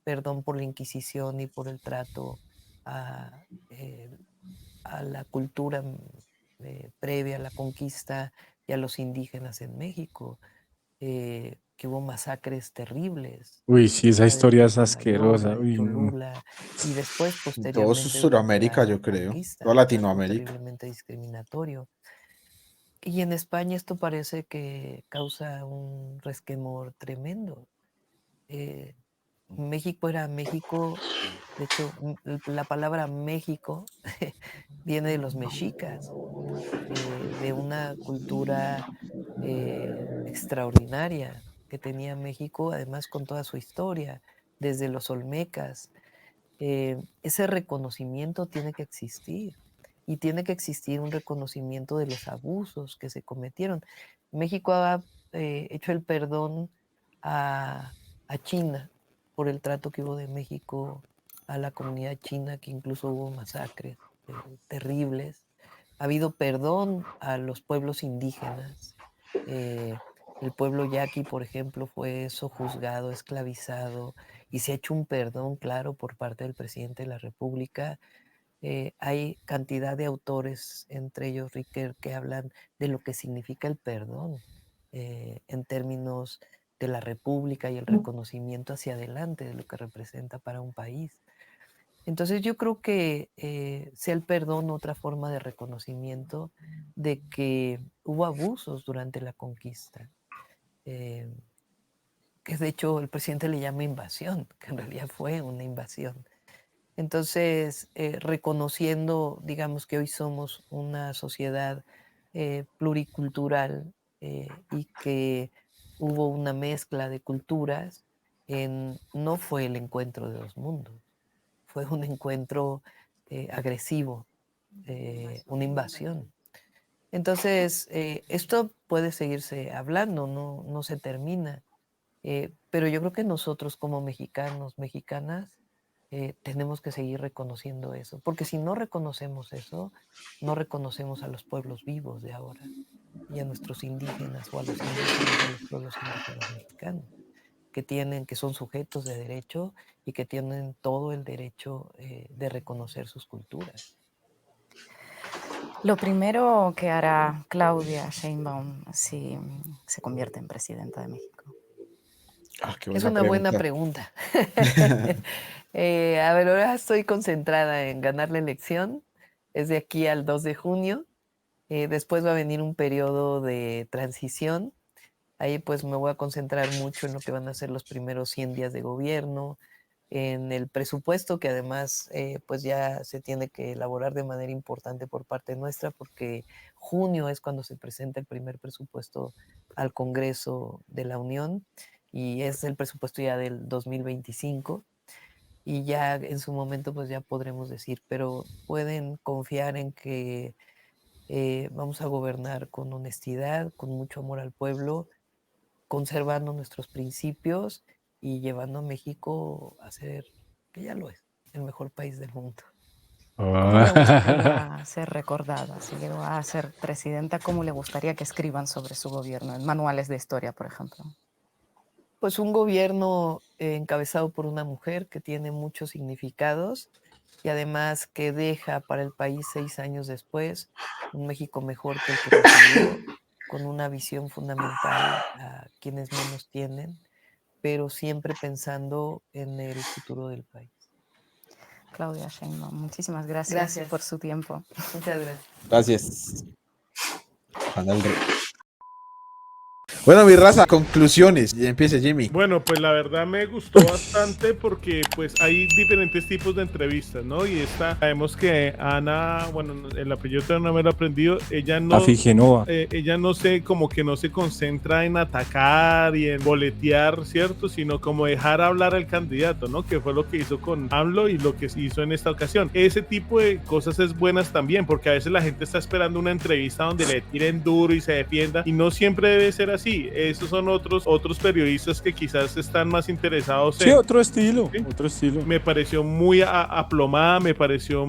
perdón por la Inquisición y por el trato a, a la cultura previa a la conquista y a los indígenas en México, que hubo masacres terribles. Uy, sí, esa La de historia es Tlatelolco, asquerosa. en Uy, no. Cholula, y después, Todo posteriormente, durante Sudamérica, la yo creo. Toda conquista, un trato Latinoamérica. terriblemente discriminatorio. Y en España esto parece que causa un resquemor tremendo. Eh, México era México, de hecho, la palabra México viene de los mexicas, de una cultura extraordinaria que tenía México, además con toda su historia, desde los olmecas. Ese reconocimiento tiene que existir y tiene que existir un reconocimiento de los abusos que se cometieron. México ha hecho el perdón a, a China por el trato que hubo de México a la comunidad china, que incluso hubo masacres terribles. Ha habido perdón a los pueblos indígenas. El pueblo yaqui, por ejemplo, fue sojuzgado, esclavizado, y se ha hecho un perdón claro por parte del presidente de la República. Hay cantidad de autores, entre ellos Riquer, que hablan de lo que significa el perdón en términos de la República y el reconocimiento hacia adelante de lo que representa para un país. Entonces yo creo que sea el perdón otra forma de reconocimiento de que hubo abusos durante la conquista, eh, que de hecho el presidente le llama invasión, que en realidad fue una invasión. Entonces, reconociendo, digamos, que hoy somos una sociedad pluricultural y que hubo una mezcla de culturas, no fue el encuentro de dos mundos, fue un encuentro agresivo, una invasión. Entonces, esto puede seguirse hablando, no se termina, pero yo creo que nosotros como mexicanos, mexicanas, tenemos que seguir reconociendo eso, porque si no reconocemos eso, no reconocemos a los pueblos vivos de ahora y a nuestros indígenas o a los indígenas de los pueblos indígenas mexicanos, que son sujetos de derecho y que tienen todo el derecho de reconocer sus culturas. Lo primero que hará Claudia Sheinbaum si se convierte en presidenta de México. Ah, qué Es buena una buena pregunta. pregunta. A ver, ahora estoy concentrada en ganar la elección. Es de aquí al 2 de junio. Después va a venir un periodo de transición. Ahí pues me voy a concentrar mucho en lo que van a ser los primeros 100 días de gobierno, en el presupuesto que además pues ya se tiene que elaborar de manera importante por parte nuestra porque junio es cuando se presenta el primer presupuesto al Congreso de la Unión y es el presupuesto ya del 2025 y ya en su momento pues ya podremos decir, pero pueden confiar en que vamos a gobernar con honestidad, con mucho amor al pueblo, conservando nuestros principios y llevando a México a ser, que ya lo es, el mejor país del mundo. ¿Cómo le gustaría ser recordada? Si llegó a ser presidenta, ¿cómo le gustaría que escriban sobre su gobierno en manuales de historia, por ejemplo? Pues un gobierno encabezado por una mujer que tiene muchos significados y además que deja para el país 6 años después un México mejor que el que recibió, con una visión fundamental a quienes menos tienen, pero siempre pensando en el futuro del país. Claudia Sheinbaum, muchísimas gracias, Gracias. por su tiempo. Muchas gracias. Gracias. Juan del Rey. Bueno, mi raza, conclusiones. Y empiece Jimmy. Bueno, pues la verdad me gustó bastante porque pues hay diferentes tipos de entrevistas, ¿no? Y sabemos que Ana, bueno, el apellido todavía no me lo he aprendido, ella no... Afigenova. Ella no como que no se concentra en atacar y en boletear, ¿cierto? Sino como dejar hablar al candidato, ¿no? Que fue lo que hizo con AMLO y lo que se hizo en esta ocasión. Ese tipo de cosas es buenas también, porque a veces la gente está esperando una entrevista donde le tiren duro y se defienda, y no siempre debe ser así. Esos son otros periodistas que quizás están más interesados Sí, en... otro estilo, ¿Sí? otro estilo. Me pareció muy aplomada, me pareció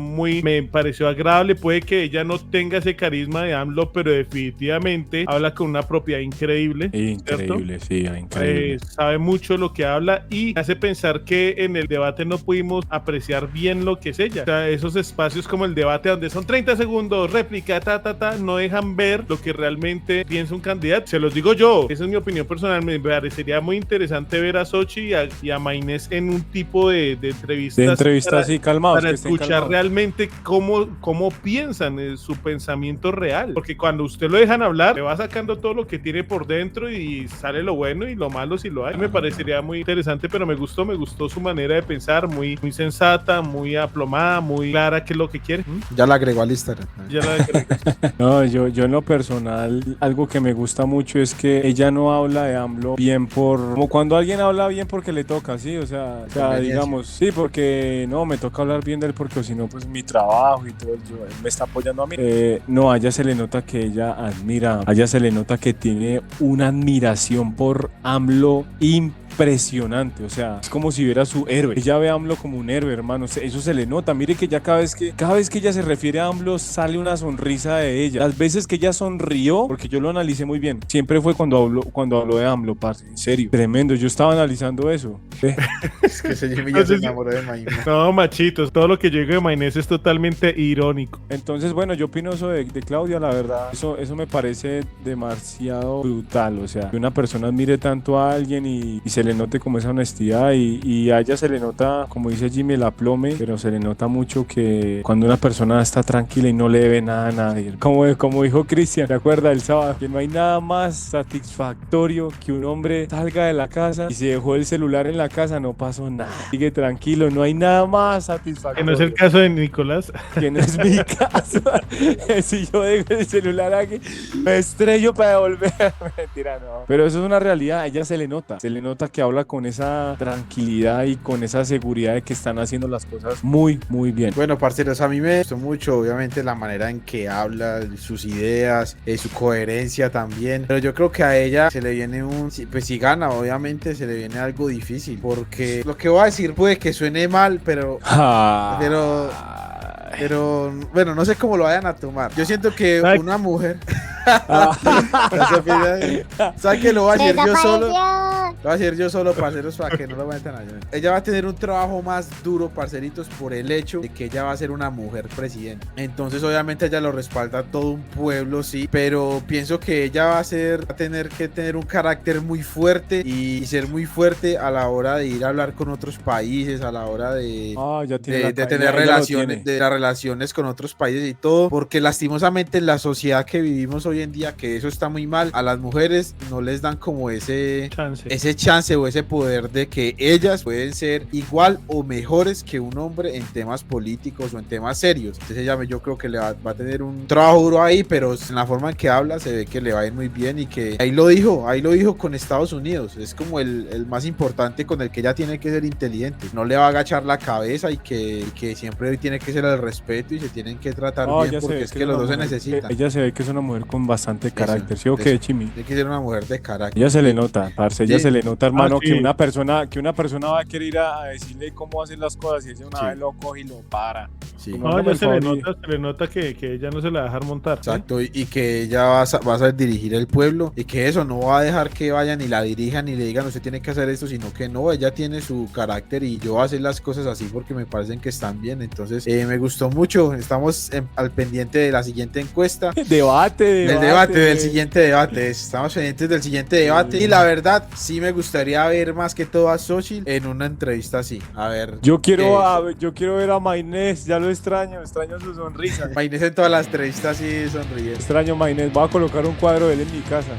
agradable. Puede que ella no tenga ese carisma de AMLO, pero definitivamente habla con una propiedad increíble. Increíble, ¿cierto? sí, increíble. Sabe mucho lo que habla y hace pensar que en el debate no pudimos apreciar bien lo que es ella. O sea, esos espacios como el debate donde son 30 segundos, réplica, no dejan ver lo que realmente piensa un candidato. Se los digo yo, esa es mi opinión personal. Me parecería muy interesante ver a Xochitl y a Maynés en un tipo de entrevistas. De entrevistas así calmados. Para que estén escuchar calmados. realmente cómo piensan, su pensamiento real. Porque cuando usted lo dejan hablar, le va sacando todo lo que tiene por dentro y sale lo bueno y lo malo si lo hay. Me parecería muy interesante, pero me gustó su manera de pensar, muy sensata, muy aplomada, muy clara qué es lo que quiere. Ya la agregó al Instagram. Ya la agregué. No, yo en lo personal, algo que me gusta mucho es que ella no habla de AMLO bien como cuando alguien habla bien porque le toca, ¿sí? O sea digamos, sí, porque no, me toca hablar bien de él porque si no, pues mi trabajo y todo, él me está apoyando a mí. No, a ella se le nota que ella admira, a ella se le nota que tiene una admiración por AMLO impresionante, o sea, es como si viera su héroe. Ella ve a AMLO como un héroe, hermano, eso se le nota. Mire que ya cada vez que ella se refiere a AMLO sale una sonrisa de ella. Las veces que ella sonrió, porque yo lo analicé muy bien, siempre fue cuando habló de AMLO, parce, en serio, tremendo. Yo estaba analizando eso. Es que ese Jimmy ya se enamoró de Maynés. No, machitos, todo lo que yo digo de Maynés es totalmente irónico. Entonces, bueno, yo opino eso de Claudia, la verdad. Eso me parece demasiado brutal. O sea, que una persona admire tanto a alguien y se le note como esa honestidad y a ella se le nota, como dice Jimmy, el aplome, pero se le nota mucho que cuando una persona está tranquila y no le debe nada a nadie. Como dijo Cristian, ¿te acuerdas el sábado? Que no hay nada más satisfactorio que un hombre salga de la casa y se dejó el celular en la casa, no pasó nada. Sigue tranquilo, no hay nada más satisfactorio. Que no es el caso de Nicolás. Que no es mi caso. Si yo dejo el celular aquí, me estrello para devolver. Mentira, no. Pero eso es una realidad. A ella se le nota que habla con esa tranquilidad y con esa seguridad de que están haciendo las cosas muy, muy bien. Bueno, parceros, a mí me gustó mucho, obviamente, la manera en que habla, sus ideas, su coherencia también. Pero yo creo que a ella se le viene pues si gana, obviamente, se le viene algo difícil. Porque lo que voy a decir puede que suene mal, pero bueno, no sé cómo lo vayan a tomar. Yo siento que una mujer... ¿Sabes qué? Lo voy a decir yo solo. Lo voy a decir yo solo, parceros, para que no lo metan allá. Ella va a tener un trabajo más duro, parceritos, por el hecho de que ella va a ser una mujer presidenta. Entonces, obviamente, ella lo respalda todo un pueblo, sí. Pero pienso que ella va a tener que tener un carácter muy fuerte y ser muy fuerte a la hora de ir a hablar con otros países, a la hora de tener relaciones con otros países y todo. Porque lastimosamente en la sociedad que vivimos hoy en día, que eso está muy mal, a las mujeres no les dan como ese chance o ese poder de que ellas pueden ser igual o mejores que un hombre en temas políticos o en temas serios. Entonces yo creo que le va a tener un trabajo duro ahí, pero en la forma en que habla se ve que le va a ir muy bien y que ahí lo dijo con Estados Unidos, es como el más importante con el que ella tiene que ser inteligente, no le va a agachar la cabeza y que siempre tiene que ser el respeto y se tienen que tratar bien porque es que los dos se necesitan. Ella se ve que es una mujer con bastante carácter, ¿sí o qué, Chimi? Tiene que ser una mujer de carácter. Ella se le nota, parce, ella se le nota, hermano, sí. que una persona va a querer ir a decirle cómo hacer las cosas y ella una vez lo coge y lo para. Sí. Como No, hágame ya el favor y- se le nota que ella no se la va a dejar montar. ¿sí? Exacto, y que ella va a saber dirigir el pueblo y que eso no va a dejar que vayan y la dirijan y le digan usted tiene que hacer esto, sino que no, ella tiene su carácter y yo voy a hacer las cosas así porque me parecen que están bien. Entonces me gustó mucho, estamos al pendiente de la siguiente encuesta. Del siguiente debate. Estamos pendientes del siguiente debate. Y la verdad, sí me gustaría ver más que todo a Xochitl en una entrevista así. A ver. Yo quiero ver a Maynés, ya lo extraño su sonrisa. Imagínense en todas las entrevistas así sonriendo. Extraño Maynés, voy a colocar un cuadro de él en mi casa.